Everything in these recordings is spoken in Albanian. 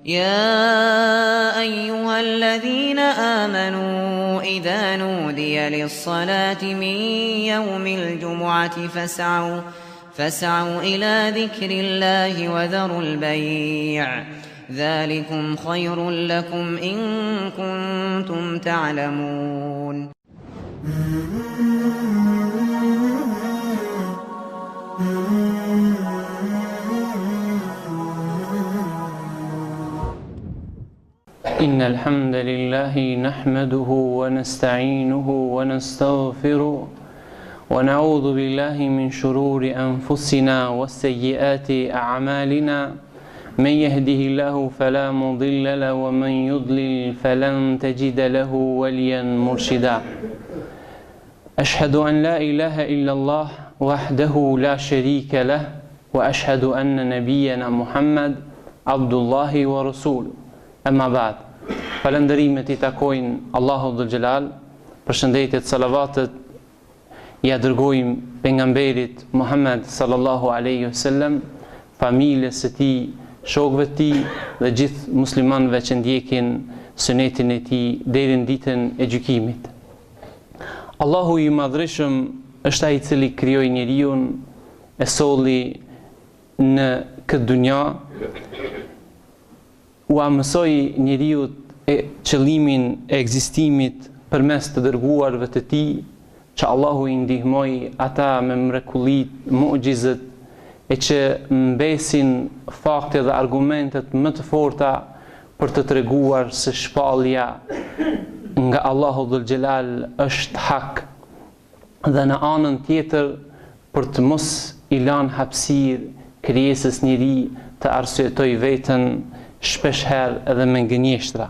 يا أيها الذين آمنوا إذا نودي للصلاة من يوم الجمعة فاسعوا إلى ذكر الله وذروا البيع ذلكم خير لكم إن كنتم تعلمون. إن الحمد لله نحمده ونستعينه ونستغفره ونعوذ بالله من شرور أنفسنا وسيئات أعمالنا من يهده الله فلا مضل له ومن يضلل فلن تجد له وليا مرشدا. أشهد أن لا إله إلا الله وحده لا شريك له وأشهد أن نبينا محمد عبد الله ورسوله. Amma ba'd, falëndërimet I takojnë Allahu Dhul Gjelal, përshëndetjet, salavatet ja dërgojmë pejgamberit Muhammed sallallahu alaihi wasallam, familjes së tij, shokëve të tij dhe gjithë muslimanëve që ndjekin sunetin e tij deri në ditën e gjykimit. Allahu I Madhreshëm është ai I cili krijoi njeriu, e solli në këtë dunja, u mësoi njeriu qëllimin e ekzistimit përmes të dërguarve të tij, që Allahu I ndihmoi ata me mrekullit, mu'gjizat e që mbesin fakte dhe argumentet më të forta për të treguar se shpallja nga Allahu Dhul Gjelal është hak, dhe në anën tjetër për të mos I lanë hapësirë krijesës njeri të arsyetoj veten shpesh herë edhe me gënjeshtra.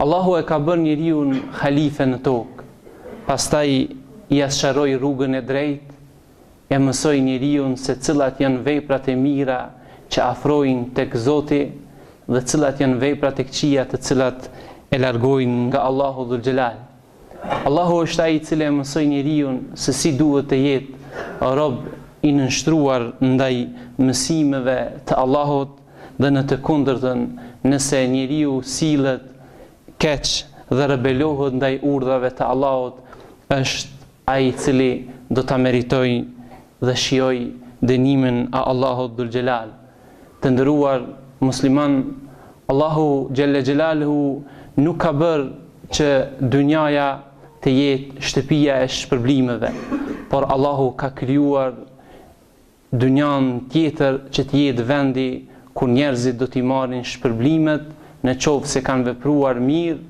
Allahu e ka bërë njeriu halife në tokë, pastaj I sqaroi rrugën e drejtë, e mësoi njeriu se cilat janë veprat e mira që afrojnë tek Zoti dhe cilat janë veprat e këqija të cilat e largojnë nga Allahu Dhul Gjelal. Allahu është ai I cili e mësoi njeriu se si duhet të jetë rob I nënshtruar ndaj mësimeve të Allahut, dhe në të kundërtën, nëse njeriu sillet keq dhe rebelohet ndaj urdhave të Allahut, është ai I cili do ta meritojë dhe shijojë dënimin e Allahut Dhul Gjelal. Të nderuar musliman, Allahu Gjelle Gjelaluhu nuk ka bërë që dynjaja të jetë shtëpia e shpërblimeve, por Allahu ka krijuar dynjan tjetër që të jetë vendi ku njerëzit do t'i marrin shpërblimet në qoftë se kanë vepruar mirë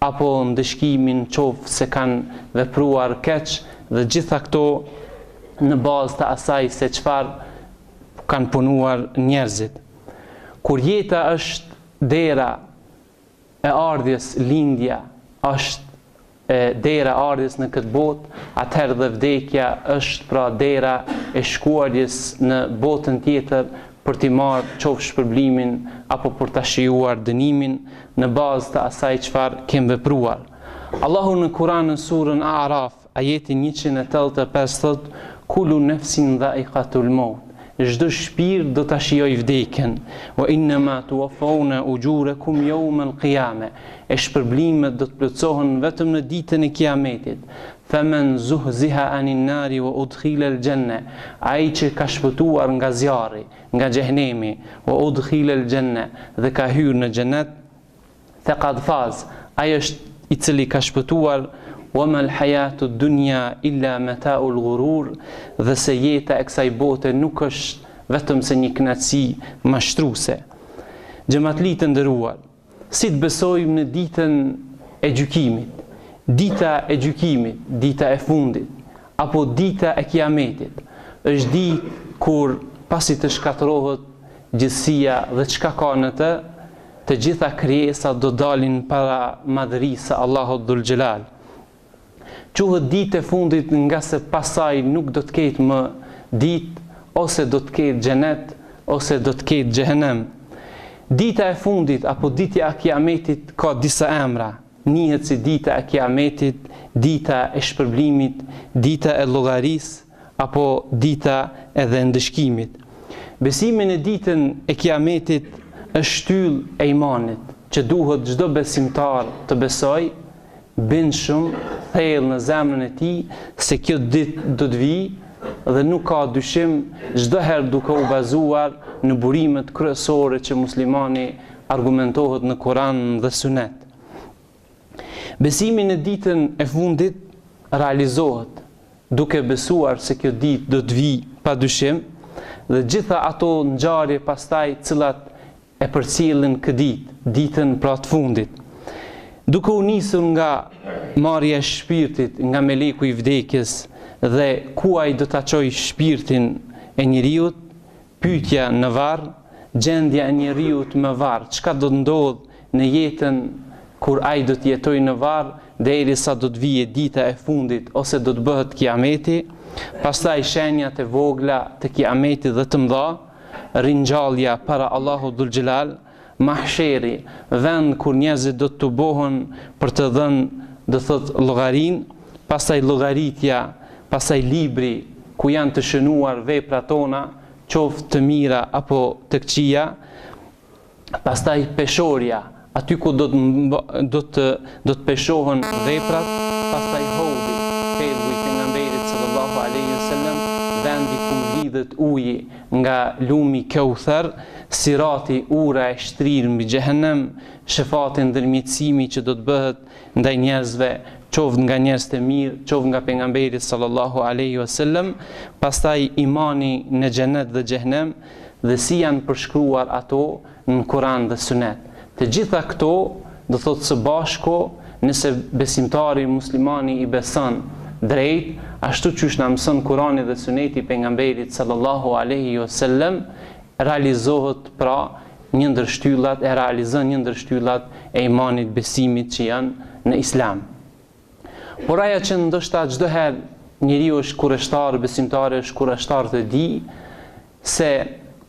apo në dëshkimin qoftë se kanë vepruar keq, dhe gjitha këto në bazë të asaj se çfarë kanë punuar njerëzit. Kur jeta është dera e ardhjes, lindja është dera e ardhjes në këtë botë, atëherë dhe vdekja është pra dera e shkuarjes në botën tjetër për t'i marrë qoftë shpërblimin apo për t'a shijuar dënimin në bazë të asaj çfarë kemë vepruar. Allahu në Kur'an në surën A'raf, ajetin 185 thot: "Kullu nafsin dha'iqatul maut." Çdo shpirt do ta shijojë vdekjen. "Wa innama tuwaffawna ujurakum yawmal qiyamah." E shpërblimet do të plotësohen vetëm në ditën e Kiametit. "Faman zuhziha anin nari wa udkhila al-janna." Ai që ka shpëtuar nga zjarri, nga xhehenemi, wa udkhila al-janna, dhe ka hyrë në xhenet, faqad faz. Ai është I cili ka shpëtuar. "Wa mal hayatu dunya illa mata'ul ghurur." Dhe se jeta e kësaj bote nuk është vetëm se një kënaqësi mashtruese. Xhamatli të nderuar, si të besojmë në ditën e gjykimit? Dita e gjykimit, dita e fundit, apo dita e Kiametit, është ditë kur pasi të shkatërrohet gjithësia dhe çka ka në të gjitha krijesat do dalin para madhërisë së Allahut Dhul Gjelal. Quhet ditë e fundit nga se pasaj nuk do të ketë më ditë, ose do të ketë xhenet, ose do të ketë xhehenem. Dita e fundit apo ditja e Kiametit ka disa emra. Njihet si dita e Kiametit, dita e shpërblimit, dita e llogarisë apo dita e ndëshkimit. Besimi në ditën e Kiametit është shtyllë e imanit që duhet çdo besimtar të besoj, bindshëm, thellë në zemrën e tij se kjo ditë do të vijë dhe nuk ka dyshim, çdo herë duke u bazuar në burimet kryesore që muslimani argumentohet në Kur'an dhe Sunet. Besimi në ditën e fundit realizohet duke besuar se kjo ditë do të vijë pa dyshim dhe gjitha ato ngjarje pastaj cilat e përcjellin këtë ditë, ditën pra të fundit. Duke u nisur nga marrja e shpirtit nga meleku i vdekjes dhe ku ai do ta çojë shpirtin e njeriut, pyetja në varr, gjendja e njeriut më varr, çka do të ndodh në jetën kur ai do të jetojë në varr derisa do të vijë dita e fundit ose do të bëhet kiameti, pastaj shenjat e vogla të kiametit dhe të mëdha, ringjallja para Allahut Dhul Xhelal, mahsheri, vend kur njerëzit do të tubohen për të dhënë, do thot, llogarin, pastaj llogaritja, pastaj libri ku janë të shënuar veprat tona, qoftë të mira apo të këqija, pastaj peshorja, aty ku do të peshohen veprat, pastaj hodhi, pelgu i pejgamberit sallallahu alaihi wasallam, vendi ku mblidhet uji nga lumi Kauther, sirati ura e shtrirë mbi xhehenem, shefati ndërmjetësimi që do të bëhet ndaj njerëzve, qoftë nga njerëz të mirë, qoftë nga pejgamberi sallallahu alaihi wasallam, pastaj imani në xhenet dhe xhehenem dhe si janë përshkruar ato në Kur'an dhe Sunet. Të gjitha këto do thotë së bashku, nëse besimtari muslimani i beson drejt, ashtu që na mëson Kurani dhe Suneti pejgamberit sallallahu alaihi wasallam, realizohet pra një ndër shtyllat, e realizon një ndër shtyllat e imanit, besimit që janë në Islam. Por ajo që ndoshta çdo herë njeriu është kurreshtar, besimtari është kurreshtar të di se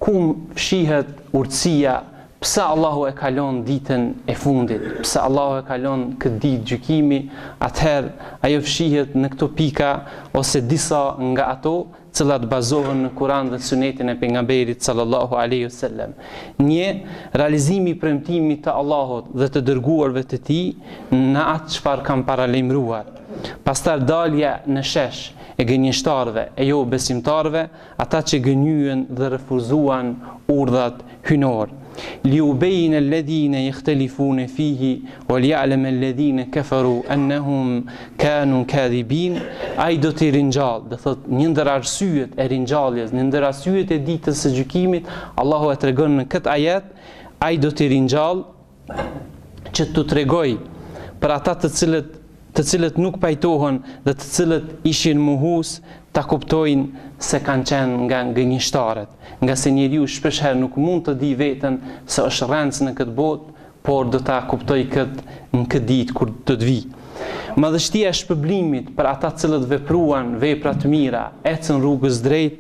ku fshihet urtësia, pse Allahu e kalon ditën e fundit, pse Allahu e kalon këtë ditë gjykimi, atëherë ajo fshihet në këto pika ose disa nga ato cilat bazohen në Kur'an dhe Sunetin e pejgamberit sallallahu alaihi wasallam. Një, realizimi i premtimit të Allahut dhe të dërguarve të tij në atë çfarë kanë paralajmëruar. Pastaj dalja në shesh e gënjeshtarëve e jo besimtarëve, ata që gënjyen dhe refuzuan urdhat hynor. ليبين الذين يختلفون فيه وليعلم الذين كفروا أنهم كانوا كاذبين. Ai do të ringjall, do thot një ndër arsyet e ringjalljes, një ndër arsyet e ditës së gjykimit, Allahu e tregon në këtë ajet, ai do të ringjall që t'u tregoj për ata të cilët nuk pajtohen dhe të cilët ishin mohues, ta kuptojnë se kanë qenë nga gënjeshtarët, nga se njeriu shpeshherë nuk mund të di veten se është rëndës në këtë botë, por do ta kuptoj këtë në këtë ditë kur do të vijë. Madhështia e shpëblimit për ata cilët vepruan vepra të mira, ecën rrugës drejt,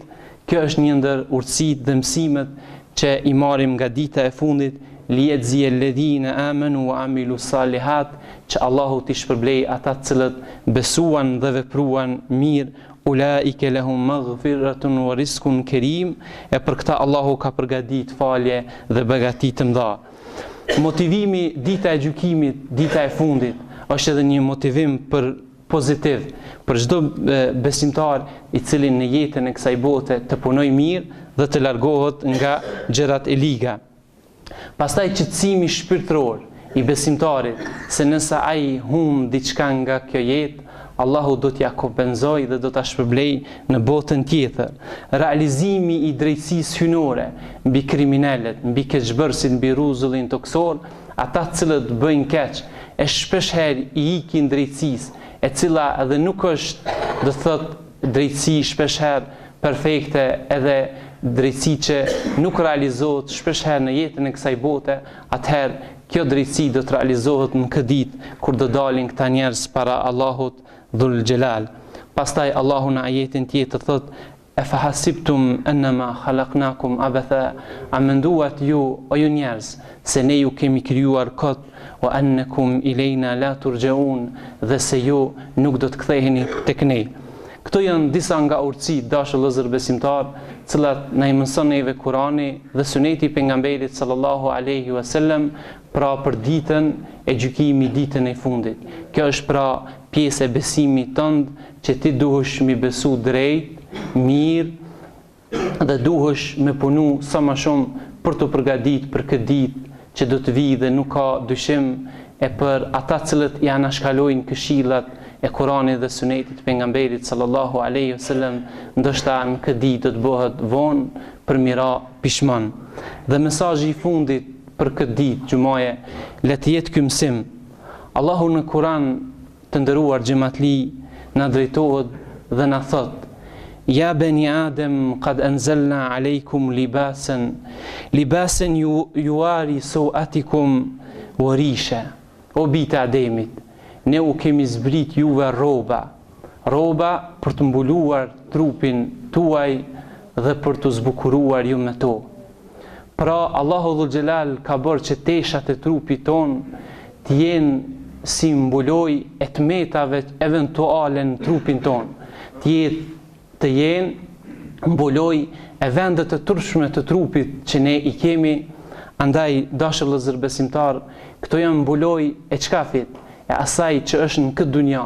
kjo është një ndër urtësitë dhe mësimet që i marrim nga dita e fundit, liyajzi alladhina amanu wa amilu salihat, që Allahu t'i shpërblej ata cilët besuan dhe vepruan mirë, ulaike lahum maghfiratun wa rizqun karim, e për këta Allahu ka përgatitur falje dhe begati të mëdha. Motivimi dita e gjykimit, dita e fundit, është edhe një motivim për pozitiv për çdo besimtar i cili në jetën e kësaj bote të punoj mirë dhe të largohet nga gjërat e liga. Pastaj qetësimi shpirtëror i besimtarit se nëse ai humb diçka nga kjo jetë, Allahu do t'ja kompenzoj dhe do t'a shpërblej në botën tjetër. Realizimi i drejtësisë hynore mbi kriminalet, mbi keqbërësit, mbi rruzullin toksor, ata cilët bëjnë keq, e shpeshherë i ikin drejtësisë, e cila edhe nuk është, do thot, drejtësi shpeshherë perfekte, edhe drejtësi që nuk realizohet shpeshherë në jetën e kësaj bote, atëherë kjo drejtësi do të realizohet në këtë ditë kur do dalin këta njerëz para Allahut Dhul Xhelal. Pastaj Allahu në ajetin tjetër thot: "E fahasibtum annama khalaqnakum abatha", a menduat ju o ju njerëz se ne ju kemi krijuar kot, wa annakum ilayna la turjaun, dhe se ju nuk do të ktheheni tek ne. Këto janë disa nga urtësitë, dashur vëllezër besimtar, cilat na i mëson neve Kurani dhe suneti i pejgamberit sallallahu alaihi wasallam, pra për ditën e gjykimit, ditën e fundit. Kjo është pra pjesë e besimit tënd, që ti duhesh mi besu drejt, mirë, dhe duhesh me punu sa më shumë për të përgatit për këtë ditë që do të vijë, dhe nuk ka dyshim e për ata cilët ja anashkalojnë këshillat e Kuranit dhe sunetit pejgamberit sallallahu alaihi wasallam, ndoshta në këtë ditë do të bëhet vonë për mira pishman. Dhe mesazhi i fundit për këtë ditë xumaje, le të jetë ky mësim. Allahu në Kur'an të nderuar xhamatli na drejtohet dhe na thot: Ja bani Adem, qad anzalna alejkum libasen juari sauatikum wa risha. O bita Ademit, ne u kemi zbrit juve roba për të mbuluar trupin tuaj dhe për të zbukuruar ju me to. Pra Allahu Dhul Xhelal ka bërë që teshat e trupit ton të jenë si mbuloj e të metave eventuale në trupin ton, të jenë mbuloj e vendet të turshme të trupit që ne i kemi. Andaj, dashur vëllezër besimtar, këto janë mbuloj e çkafit, e asaj që është në këtë dunja,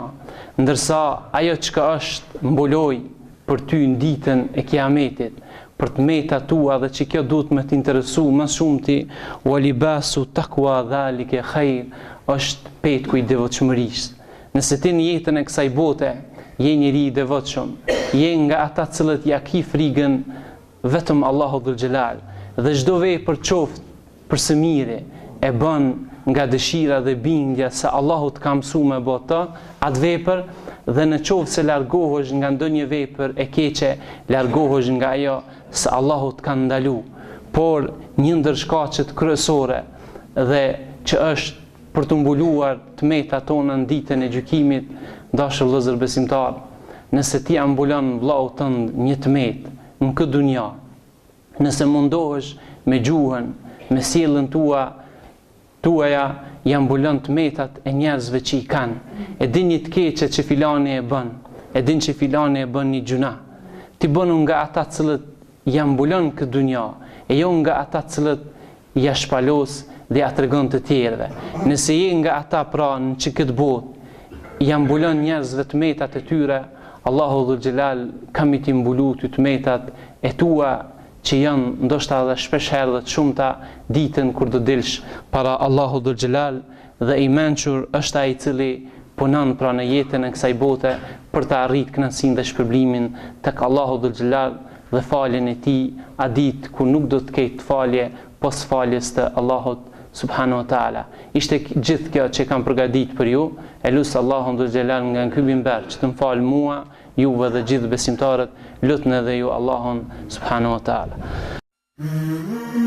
ndërsa ajo që është mbuloj për ty në ditën e Kiametit, për të meta tua, dhe që kjo duhet me të interesu më shumë ti, wa libasu taqwa dhalike khair, është petku i devotshmërisë. Nëse ti në jetën e kësaj bote je njëri i devotshëm, je nga ata cilët ja ki frikën vetëm Allahu Dhul Xhelal, dhe çdo vepër qoftë për së miri e bën nga dëshira dhe bindja se Allahu të ka mësuar me bëta atë vepër, dhe në qoftë se largohesh nga ndonjë vepër e keqe, largohesh nga ajo se Allahu të ka ndalu. Por një ndër shkaqet kryesore dhe që është për të mbuluar të meta tona në ditën e gjykimit, dashur vëllezër besimtar, nëse ti ambulon vllau tënd një tmet në këtë dunja, nëse mundohesh me gjuhën, me sjelljen tuaja, ja mbulon të metat e njerëzve që i kanë. E din një të keqe që filani e bën, e din që filani e bën një gjuna. Ti bën nga ata cilët ja mbulon këtë dunja, e jo nga ata cilët ja shpalos dhe ja tregon të tjerëve. Nëse je nga ata pra në që këtë botë ja mbulon njerëzve të metat e tyre, Allahu Dhul Xhelal kam i t'i mbulu ty të metat e tua, që janë ndoshta edhe shpesh herë dhe të shumta ditën kur do dilsh para Allahu Dhul Xhelal, dhe i mençur është ai i cili punon pra në jetën e kësaj bote për të arritur kënaqësinë dhe shpërblimin tek Allahu Dhul Xhelal dhe faljen e tij, a ditë ku nuk do të ketë falje pos faljes të Allahut subhanahu wa taala. Ishte gjithë kjo që kam përgatitur për ju. E lut Allahun Dhul Xhelal nga ky minber që të më fal mua, juve dhe gjithë besimtarët, lutni edhe ju Allahun subhanahu wa taala. Mm-hmm.